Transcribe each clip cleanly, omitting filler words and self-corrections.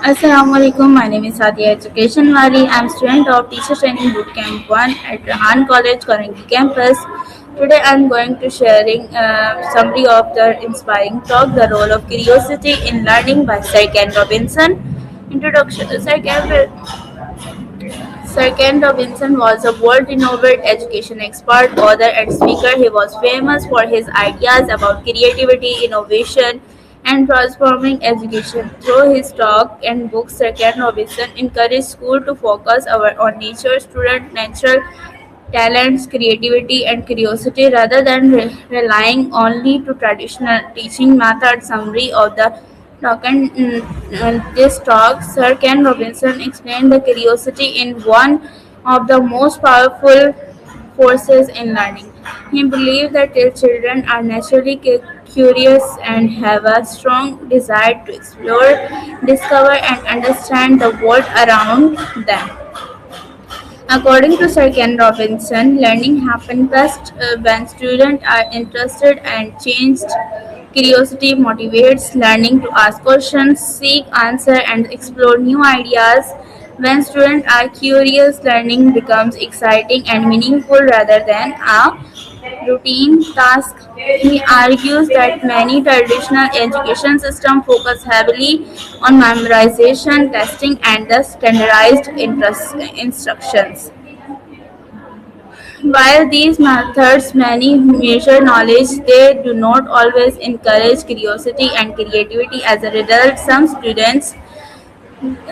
Assalamualaikum. My name is Sadia Education Wali. I'm student of Teacher Training Bootcamp 1 at Rahan College, Karangi campus. Today I'm going to sharing a summary of the inspiring talk, The Role of Curiosity in Learning by Sir Ken Robinson. Introduction. Sir Ken Robinson was a world-renowned education expert, author, and speaker. He was famous for his ideas about creativity, innovation, and transforming education. Through his talk and books, Sir Ken Robinson encouraged schools to focus on nature, student, natural talents, creativity, and curiosity rather than relying only to traditional teaching method. Summary of the talk and this talk, Sir Ken Robinson explained the curiosity in one of the most powerful forces in learning. He believed that children are naturally curious and have a strong desire to explore, discover, and understand the world around them. According to Sir Ken Robinson, learning happens best when students are interested and changed. Curiosity motivates learning to ask questions, seek answers, and explore new ideas. When students are curious, learning becomes exciting and meaningful rather than a routine task. He argues that many traditional education systems focus heavily on memorization, testing, and the standardized instructions. While these methods many measure knowledge, they do not always encourage curiosity and creativity. As a result, some students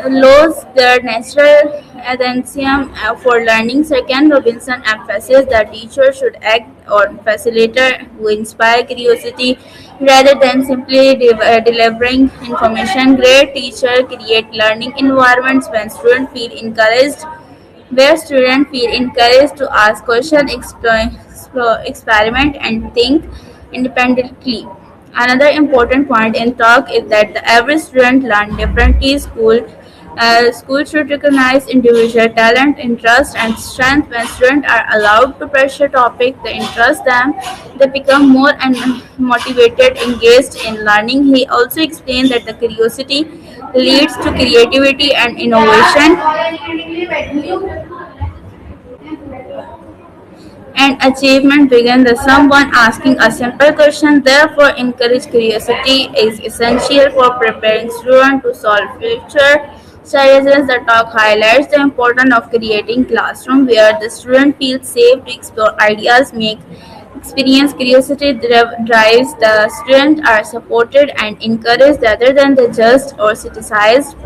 lose their natural enthusiasm for learning. Second, Robinson emphasizes that teachers should act on facilitator who inspire curiosity rather than simply delivering information. Great teachers create learning environments when students feel encouraged where students feel encouraged to ask questions, experiment, and think independently. Another important point in talk is that the average student learns differently. School should recognize individual talent, interest, and strength. When students are allowed to pursue topics that interest them, they become more and motivated, engaged in learning. He also explained that the curiosity leads to creativity and innovation and achievement begin with someone asking a simple question. Therefore, encourage curiosity is essential for preparing students to solve future challenges. The talk highlights the importance of creating classroom where the student feels safe to explore ideas, make experience. Curiosity drives the student are supported and encouraged rather than the judged or criticized.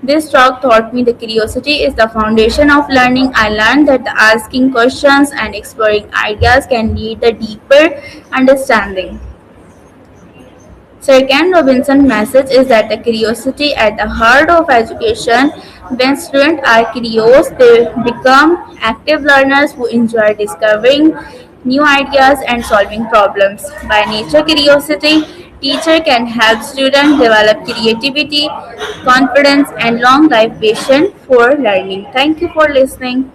This talk taught me the curiosity is the foundation of learning. I learned that the asking questions and exploring ideas can lead a deeper understanding. Sir Ken Robinson's message is that the curiosity at the heart of education. When students are curious, they become active learners who enjoy discovering new ideas and solving problems. By nature curiosity, teacher can help students develop creativity, confidence, and long life patience for learning. Thank you for listening.